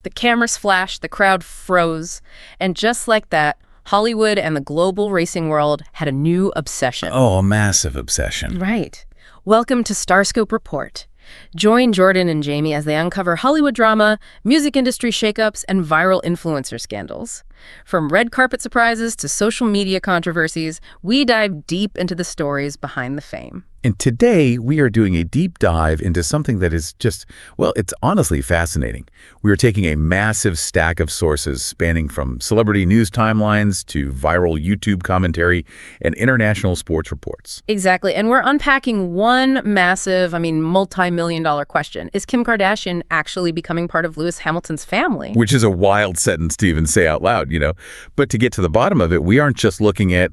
The cameras flashed, the crowd froze, and just like that, Hollywood and the global racing world had a new obsession. Oh, a massive obsession. Right. Welcome to StarScope Report. Join Jordan and Jamie as they uncover Hollywood drama, music industry shakeups, and viral influencer scandals. From red carpet surprises to social media controversies, we dive deep into the stories behind the fame. And today, we are doing a deep dive into something that is just, well, it's honestly fascinating. We are taking a massive stack of sources spanning from celebrity news timelines to viral YouTube commentary and international sports reports. Exactly. And we're unpacking one massive, multi-million-dollar question. Is Kim Kardashian actually becoming part of Lewis Hamilton's family? Which is a wild sentence to even say out loud, you know. But to get to the bottom of it, we aren't just looking at,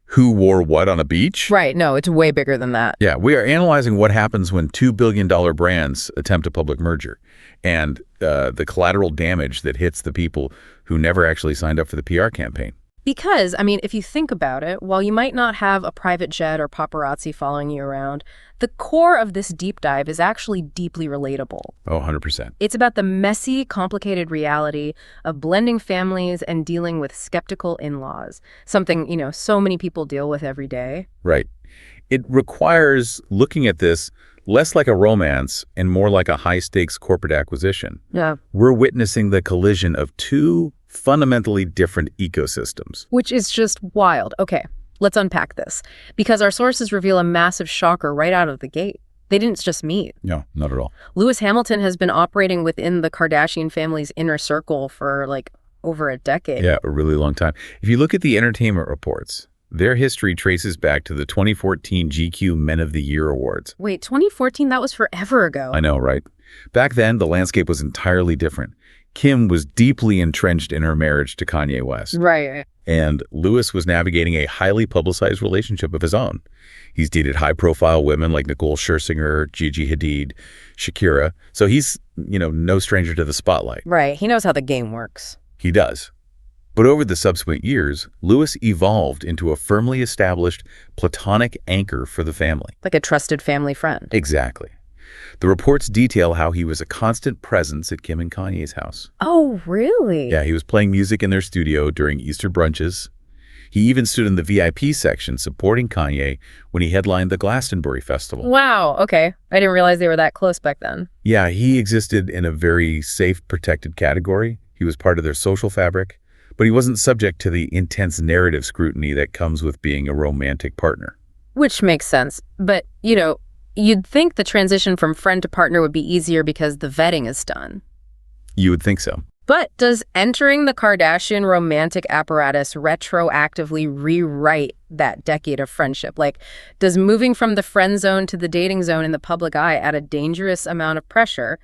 who wore what on a beach? Right. No, it's way bigger than that. Yeah, we are analyzing what happens when $2 billion brands attempt a public merger and the collateral damage that hits the people who never actually signed up for the PR campaign. Because, if you think about it, while you might not have a private jet or paparazzi following you around, the core of this deep dive is actually deeply relatable. Oh, 100%. It's about the messy, complicated reality of blending families and dealing with skeptical in-laws, something, so many people deal with every day. Right. It requires looking at this less like a romance and more like a high-stakes corporate acquisition. Yeah. We're witnessing the collision of two fundamentally different ecosystems. Which is just wild. Okay, let's unpack this. Because our sources reveal a massive shocker right out of the gate. They didn't just meet. No, not at all. Lewis Hamilton has been operating within the Kardashian family's inner circle for, over a decade. Yeah, a really long time. If you look at the entertainment reports, their history traces back to the 2014 GQ Men of the Year Awards. Wait, 2014? That was forever ago. I know, right? Back then, the landscape was entirely different. Kim was deeply entrenched in her marriage to Kanye West. Right. And Lewis was navigating a highly publicized relationship of his own. He's dated high-profile women like Nicole Scherzinger, Gigi Hadid, Shakira. So he's, no stranger to the spotlight. Right. He knows how the game works. He does. But over the subsequent years, Lewis evolved into a firmly established platonic anchor for the family. Like a trusted family friend. Exactly. The reports detail how he was a constant presence at Kim and Kanye's house. Oh, really? Yeah, he was playing music in their studio during Easter brunches. He even stood in the VIP section supporting Kanye when he headlined the Glastonbury Festival. Wow, okay. I didn't realize they were that close back then. Yeah, he existed in a very safe, protected category. He was part of their social fabric, but he wasn't subject to the intense narrative scrutiny that comes with being a romantic partner. Which makes sense. But, you'd think the transition from friend to partner would be easier because the vetting is done. You would think so. But does entering the Kardashian romantic apparatus retroactively rewrite that decade of friendship? Does moving from the friend zone to the dating zone in the public eye add a dangerous amount of pressure,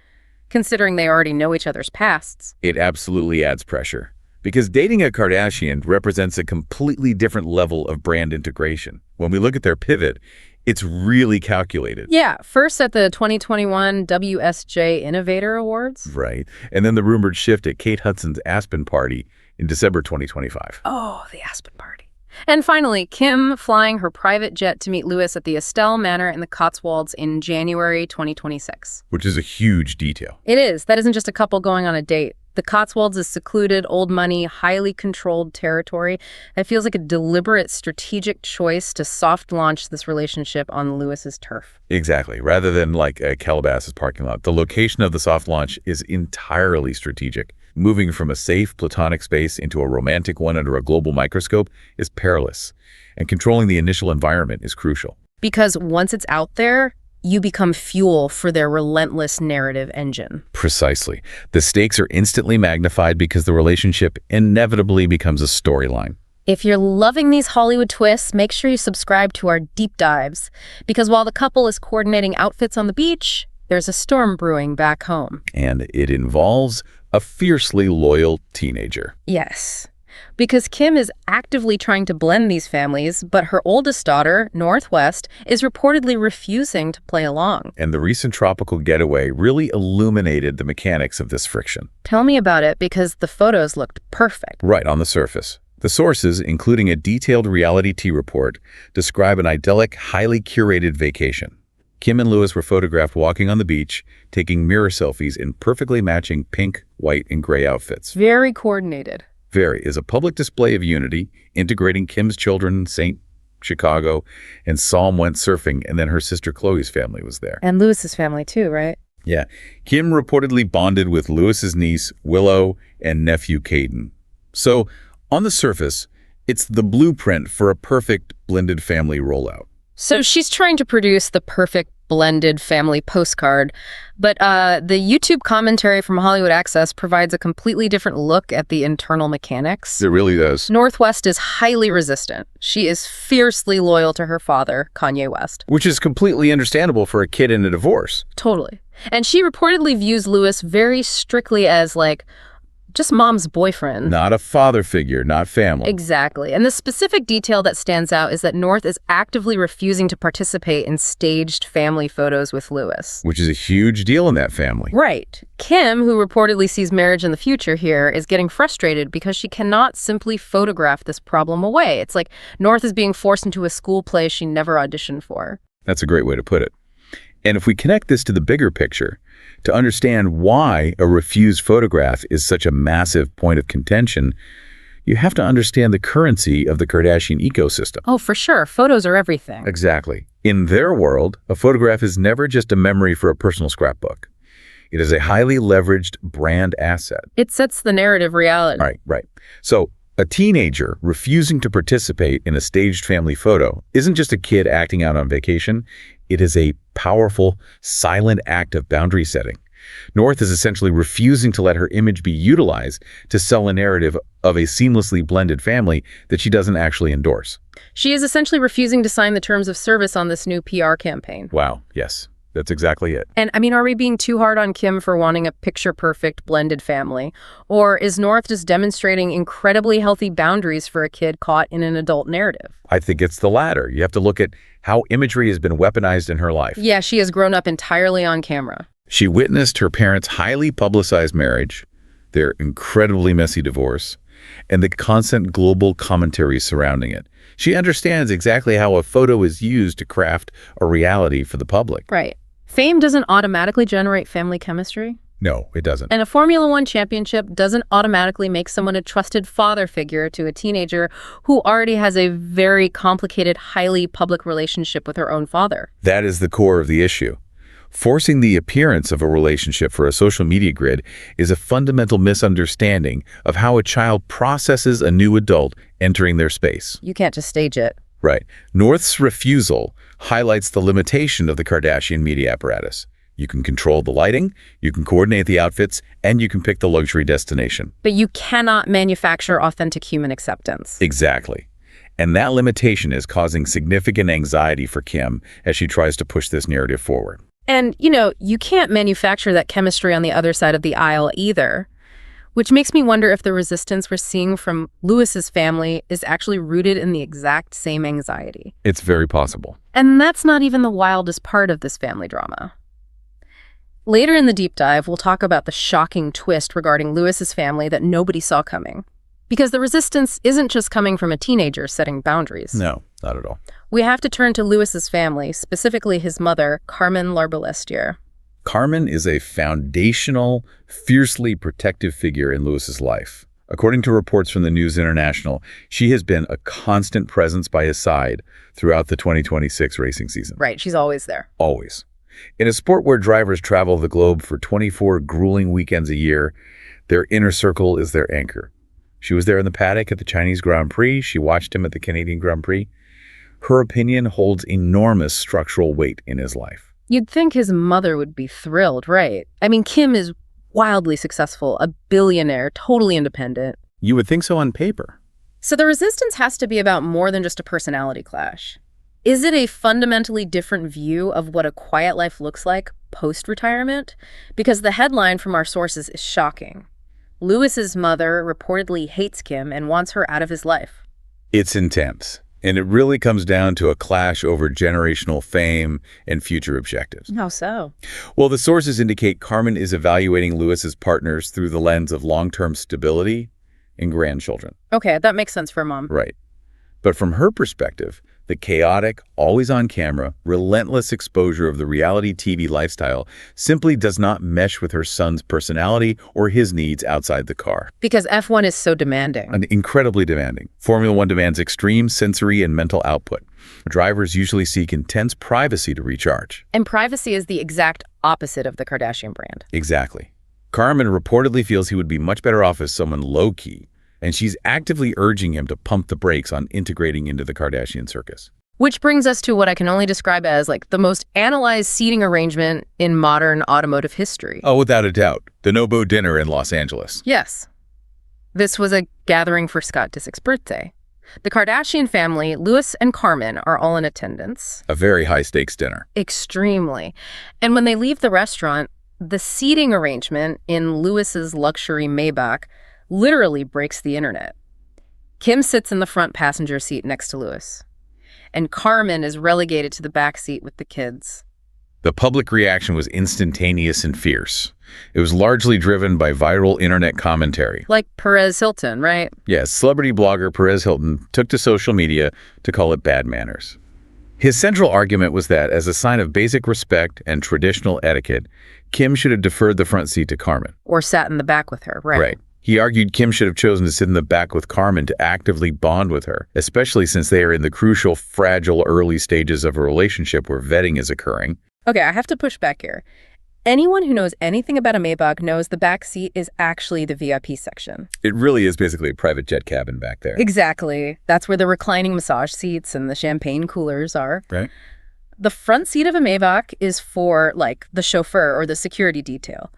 considering they already know each other's pasts? It absolutely adds pressure. Because dating a Kardashian represents a completely different level of brand integration. When we look at their pivot, it's really calculated. Yeah, first at the 2021 WSJ Innovator Awards. Right. And then the rumored shift at Kate Hudson's Aspen party in December 2025. Oh, the Aspen party. And finally, Kim flying her private jet to meet Lewis at the Estelle Manor in the Cotswolds in January 2026. Which is a huge detail. It is. That isn't just a couple going on a date. The Cotswolds is secluded, old money, highly controlled territory. It feels like a deliberate strategic choice to soft launch this relationship on Lewis's turf. Exactly. Rather than like a Calabasas parking lot, the location of the soft launch is entirely strategic. Moving from a safe, platonic space into a romantic one under a global microscope is perilous, and controlling the initial environment is crucial. Because once it's out there, you become fuel for their relentless narrative engine. Precisely. The stakes are instantly magnified because the relationship inevitably becomes a storyline. If you're loving these Hollywood twists, make sure you subscribe to our deep dives. Because while the couple is coordinating outfits on the beach, there's a storm brewing back home. And it involves a fiercely loyal teenager. Yes. Because Kim is actively trying to blend these families, but her oldest daughter, Northwest, is reportedly refusing to play along. And the recent tropical getaway really illuminated the mechanics of this friction. Tell me about it, because the photos looked perfect. Right on the surface. The sources, including a detailed reality T report, describe an idyllic, highly curated vacation. Kim and Louis were photographed walking on the beach, taking mirror selfies in perfectly matching pink, white, and gray outfits. Very coordinated. Very is a public display of unity, integrating Kim's children, St. Chicago, and Psalm went surfing, and then her sister Chloe's family was there. And Louis's family too, right? Yeah. Kim reportedly bonded with Louis's niece, Willow, and nephew, Caden. So, on the surface, it's the blueprint for a perfect blended family rollout. So she's trying to produce the perfect blended family postcard, but the YouTube commentary from Hollywood Access provides a completely different look at the internal mechanics. It really does. Northwest is highly resistant. She is fiercely loyal to her father, Kanye West. Which is completely understandable for a kid in a divorce. Totally. And she reportedly views Louis very strictly as, like, just mom's boyfriend. Not a father figure, not family. Exactly. And the specific detail that stands out is that North is actively refusing to participate in staged family photos with Louis. Which is a huge deal in that family. Right. Kim, who reportedly sees marriage in the future here, is getting frustrated because she cannot simply photograph this problem away. It's like North is being forced into a school play she never auditioned for. That's a great way to put it. And if we connect this to the bigger picture, to understand why a refused photograph is such a massive point of contention, you have to understand the currency of the Kardashian ecosystem. Oh, for sure. Photos are everything. Exactly. In their world, a photograph is never just a memory for a personal scrapbook. It is a highly leveraged brand asset. It sets the narrative reality. Right. So a teenager refusing to participate in a staged family photo isn't just a kid acting out on vacation. It is a powerful, silent act of boundary setting. North is essentially refusing to let her image be utilized to sell a narrative of a seamlessly blended family that she doesn't actually endorse. She is essentially refusing to sign the terms of service on this new PR campaign. Wow, yes, that's exactly it. And I mean, are we being too hard on Kim for wanting a picture-perfect blended family? Or is North just demonstrating incredibly healthy boundaries for a kid caught in an adult narrative? I think it's the latter. You have to look at how imagery has been weaponized in her life. Yeah, she has grown up entirely on camera. She witnessed her parents' highly publicized marriage, their incredibly messy divorce, and the constant global commentary surrounding it. She understands exactly how a photo is used to craft a reality for the public. Right. Fame doesn't automatically generate family chemistry. No, it doesn't. And a Formula One championship doesn't automatically make someone a trusted father figure to a teenager who already has a very complicated, highly public relationship with her own father. That is the core of the issue. Forcing the appearance of a relationship for a social media grid is a fundamental misunderstanding of how a child processes a new adult entering their space. You can't just stage it. Right. North's refusal highlights the limitation of the Kardashian media apparatus. You can control the lighting, you can coordinate the outfits, and you can pick the luxury destination. But you cannot manufacture authentic human acceptance. Exactly. And that limitation is causing significant anxiety for Kim as she tries to push this narrative forward. And, you can't manufacture that chemistry on the other side of the aisle either, which makes me wonder if the resistance we're seeing from Louis's family is actually rooted in the exact same anxiety. It's very possible. And that's not even the wildest part of this family drama. Later in the deep dive, we'll talk about the shocking twist regarding Louis's family that nobody saw coming. Because the resistance isn't just coming from a teenager setting boundaries. No, not at all. We have to turn to Louis's family, specifically his mother, Carmen Larbalestier. Carmen is a foundational, fiercely protective figure in Louis's life. According to reports from the News International, she has been a constant presence by his side throughout the 2026 racing season. Right, she's always there. Always. In a sport where drivers travel the globe for 24 grueling weekends a year, their inner circle is their anchor. She was there in the paddock at the Chinese Grand Prix. She watched him at the Canadian Grand Prix. Her opinion holds enormous structural weight in his life. You'd think his mother would be thrilled, right? I mean, Kim is wildly successful, a billionaire, totally independent. You would think so on paper. So the resistance has to be about more than just a personality clash. Is it a fundamentally different view of what a quiet life looks like post-retirement? Because the headline from our sources is shocking. Louis's mother reportedly hates Kim and wants her out of his life. It's intense, and it really comes down to a clash over generational fame and future objectives. How so? Well, the sources indicate Carmen is evaluating Louis's partners through the lens of long-term stability and grandchildren. Okay, that makes sense for Mom. Right. But from her perspective, The chaotic, always-on-camera, relentless exposure of the reality TV lifestyle simply does not mesh with her son's personality or his needs outside the car. Because F1 is so demanding. And incredibly demanding. Formula One demands extreme sensory and mental output. Drivers usually seek intense privacy to recharge. And privacy is the exact opposite of the Kardashian brand. Exactly. Carmen reportedly feels he would be much better off as someone low-key, and she's actively urging him to pump the brakes on integrating into the Kardashian circus. Which brings us to what I can only describe as like the most analyzed seating arrangement in modern automotive history. Oh, without a doubt. The Nobu dinner in Los Angeles. Yes. This was a gathering for Scott Disick's birthday. The Kardashian family, Louis and Carmen, are all in attendance. A very high-stakes dinner. Extremely. And when they leave the restaurant, the seating arrangement in Louis's luxury Maybach literally breaks the internet. Kim sits in the front passenger seat next to Louis, and Carmen is relegated to the back seat with the kids. The public reaction was instantaneous and fierce. It was largely driven by viral internet commentary. Like Perez Hilton, right? Yes, celebrity blogger Perez Hilton took to social media to call it bad manners. His central argument was that, as a sign of basic respect and traditional etiquette, Kim should have deferred the front seat to Carmen. Or sat in the back with her, right? Right. He argued Kim should have chosen to sit in the back with Carmen to actively bond with her, especially since they are in the crucial, fragile early stages of a relationship where vetting is occurring. Okay, I have to push back here. Anyone who knows anything about a Maybach knows the back seat is actually the VIP section. It really is basically a private jet cabin back there. Exactly. That's where the reclining massage seats and the champagne coolers are. Right. The front seat of a Maybach is for, like, the chauffeur or the security detail.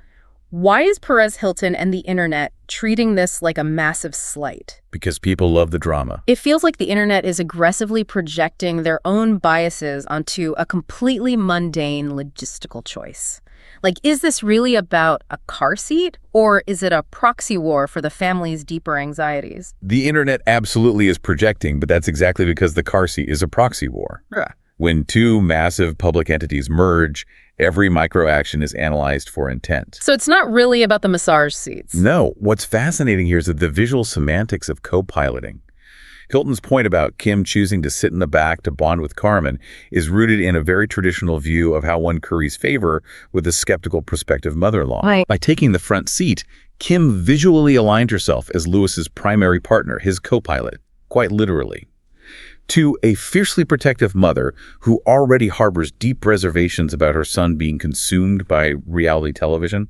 Why is Perez Hilton and the internet treating this like a massive slight? Because people love the drama. It feels like the internet is aggressively projecting their own biases onto a completely mundane logistical choice. Like, is this really about a car seat, or is it a proxy war for the family's deeper anxieties? The internet absolutely is projecting, but that's exactly because the car seat is a proxy war. Yeah. When two massive public entities merge, every microaction is analyzed for intent. So it's not really about the massage seats. No, what's fascinating here is the visual semantics of co-piloting. Hilton's point about Kim choosing to sit in the back to bond with Carmen is rooted in a very traditional view of how one curries favor with a skeptical prospective mother-in-law. Right. By taking the front seat, Kim visually aligned herself as Louis's primary partner, his co-pilot, quite literally. To a fiercely protective mother who already harbors deep reservations about her son being consumed by reality television,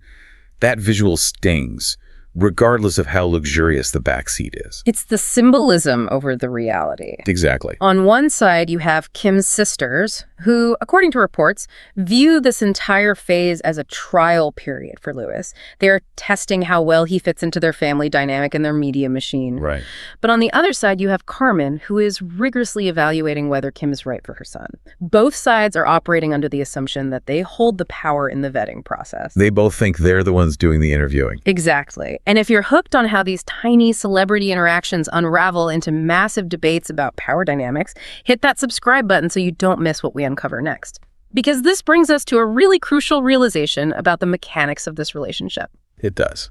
that visual stings, regardless of how luxurious the back seat is. It's the symbolism over the reality. Exactly. On one side, you have Kim's sisters, who, according to reports, view this entire phase as a trial period for Louis. They're testing how well he fits into their family dynamic and their media machine. Right. But on the other side, you have Carmen, who is rigorously evaluating whether Kim is right for her son. Both sides are operating under the assumption that they hold the power in the vetting process. They both think they're the ones doing the interviewing. Exactly. And if you're hooked on how these tiny celebrity interactions unravel into massive debates about power dynamics, hit that subscribe button so you don't miss what we uncover next. Because this brings us to a really crucial realization about the mechanics of this relationship. It does.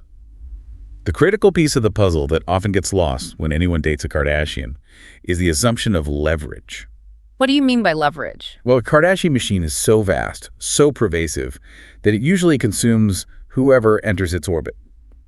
The critical piece of the puzzle that often gets lost when anyone dates a Kardashian is the assumption of leverage. What do you mean by leverage? Well, a Kardashian machine is so vast, so pervasive, that it usually consumes whoever enters its orbit.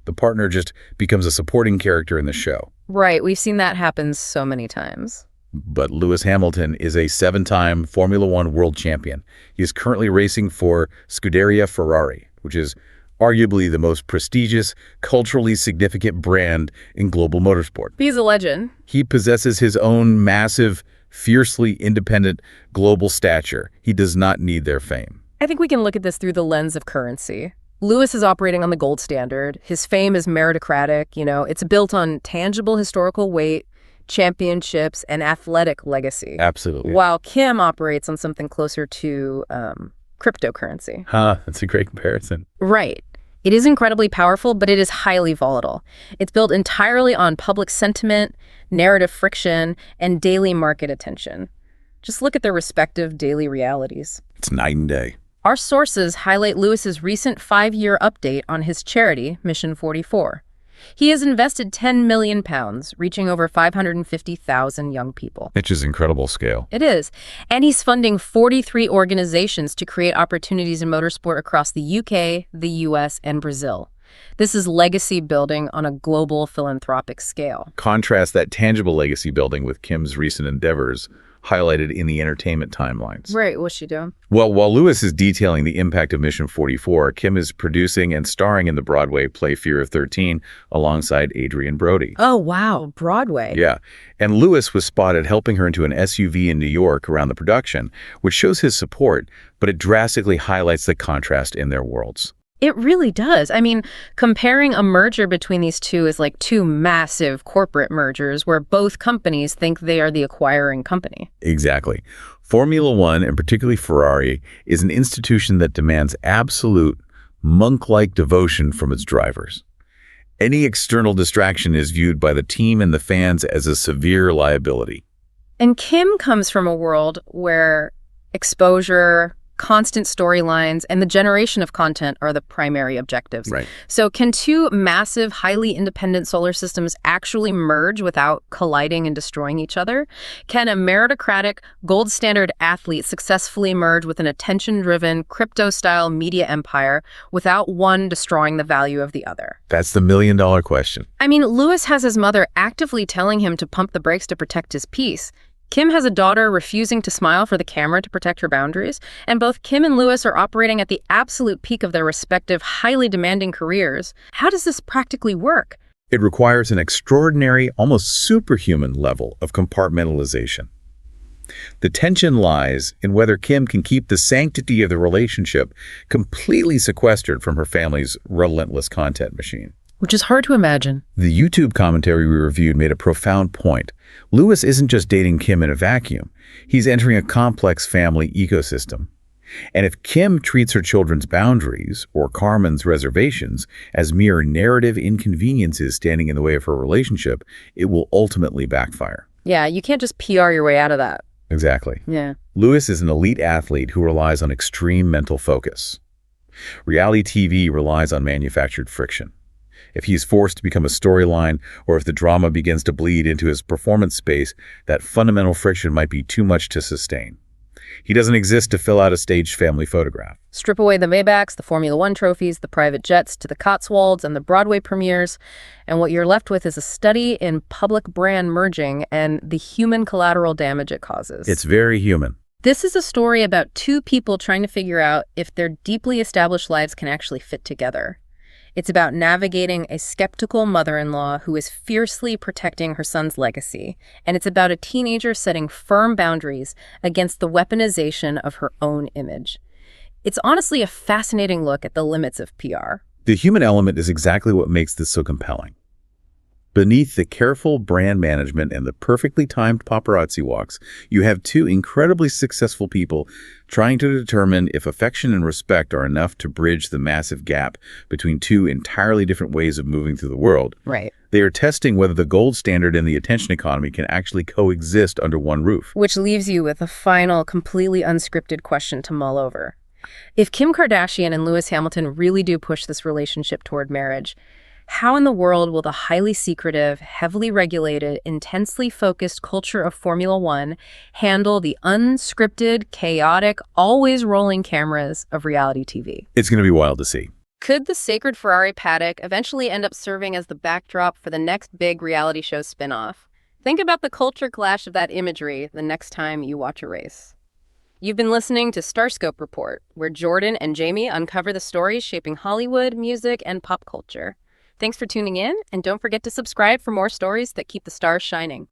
The partner just becomes a supporting character in the show. Right, we've seen that happen so many times. But Lewis Hamilton is a 7-time Formula One world champion. He is currently racing for Scuderia Ferrari, which is arguably the most prestigious, culturally significant brand in global motorsport. He's a legend. He possesses his own massive, fiercely independent global stature. He does not need their fame. I think we can look at this through the lens of currency. Lewis is operating on the gold standard. His fame is meritocratic, it's built on tangible historical weight, championships, and athletic legacy. Absolutely. While Kim operates on something closer to cryptocurrency. That's a great comparison. Right. It is incredibly powerful, but it is highly volatile. It's built entirely on public sentiment, narrative friction, and daily market attention. Just look at their respective daily realities. It's night and day. Our sources highlight Lewis's recent 5-year update on his charity, Mission 44. He has invested £10 million, reaching over 550,000 young people. Which is incredible scale. It is. And he's funding 43 organizations to create opportunities in motorsport across the UK, the US, and Brazil. This is legacy building on a global philanthropic scale. Contrast that tangible legacy building with Kim's recent endeavors, highlighted in the entertainment timelines. Right, what's she doing? Well, while Lewis is detailing the impact of Mission 44, Kim is producing and starring in the Broadway play Fear of 13 alongside Adrian Brody. Oh, wow, Broadway. Yeah, and Lewis was spotted helping her into an SUV in New York around the production, which shows his support, but it drastically highlights the contrast in their worlds. It really does. I mean, comparing a merger between these two is like two massive corporate mergers where both companies think they are the acquiring company. Exactly. Formula One, and particularly Ferrari, is an institution that demands absolute, monk-like devotion from its drivers. Any external distraction is viewed by the team and the fans as a severe liability. And Kim comes from a world where exposure, constant storylines, and the generation of content are the primary objectives. Right. So can two massive, highly independent solar systems actually merge without colliding and destroying each other? Can a meritocratic, gold standard athlete successfully merge with an attention-driven, crypto-style media empire without one destroying the value of the other? That's the million-dollar question. I mean, Lewis has his mother actively telling him to pump the brakes to protect his peace. Kim has a daughter refusing to smile for the camera to protect her boundaries, and both Kim and Lewis are operating at the absolute peak of their respective highly demanding careers. How does this practically work? It requires an extraordinary, almost superhuman level of compartmentalization. The tension lies in whether Kim can keep the sanctity of the relationship completely sequestered from her family's relentless content machine. Which is hard to imagine. The YouTube commentary we reviewed made a profound point. Lewis isn't just dating Kim in a vacuum. He's entering a complex family ecosystem. And if Kim treats her children's boundaries, or Carmen's reservations, as mere narrative inconveniences standing in the way of her relationship, it will ultimately backfire. Yeah, you can't just PR your way out of that. Exactly. Yeah. Lewis is an elite athlete who relies on extreme mental focus. Reality TV relies on manufactured friction. If he's forced to become a storyline, or if the drama begins to bleed into his performance space, that fundamental friction might be too much to sustain. He doesn't exist to fill out a staged family photograph. Strip away the Maybachs, the Formula One trophies, the private jets to the Cotswolds, and the Broadway premieres, and what you're left with is a study in public brand merging and the human collateral damage it causes. It's very human. This is a story about two people trying to figure out if their deeply established lives can actually fit together. It's about navigating a skeptical mother-in-law who is fiercely protecting her son's legacy. And it's about a teenager setting firm boundaries against the weaponization of her own image. It's honestly a fascinating look at the limits of PR. The human element is exactly what makes this so compelling. Beneath the careful brand management and the perfectly timed paparazzi walks, you have two incredibly successful people trying to determine if affection and respect are enough to bridge the massive gap between two entirely different ways of moving through the world. Right. They are testing whether the gold standard and the attention economy can actually coexist under one roof. Which leaves you with a final, completely unscripted question to mull over. If Kim Kardashian and Lewis Hamilton really do push this relationship toward marriage, how in the world will the highly secretive, heavily regulated, intensely focused culture of Formula One handle the unscripted, chaotic, always rolling cameras of reality TV? It's going to be wild to see. Could the sacred Ferrari paddock eventually end up serving as the backdrop for the next big reality show spinoff? Think about the culture clash of that imagery the next time you watch a race. You've been listening to StarScope Report, where Jordan and Jamie uncover the stories shaping Hollywood, music, and pop culture. Thanks for tuning in, and don't forget to subscribe for more stories that keep the stars shining.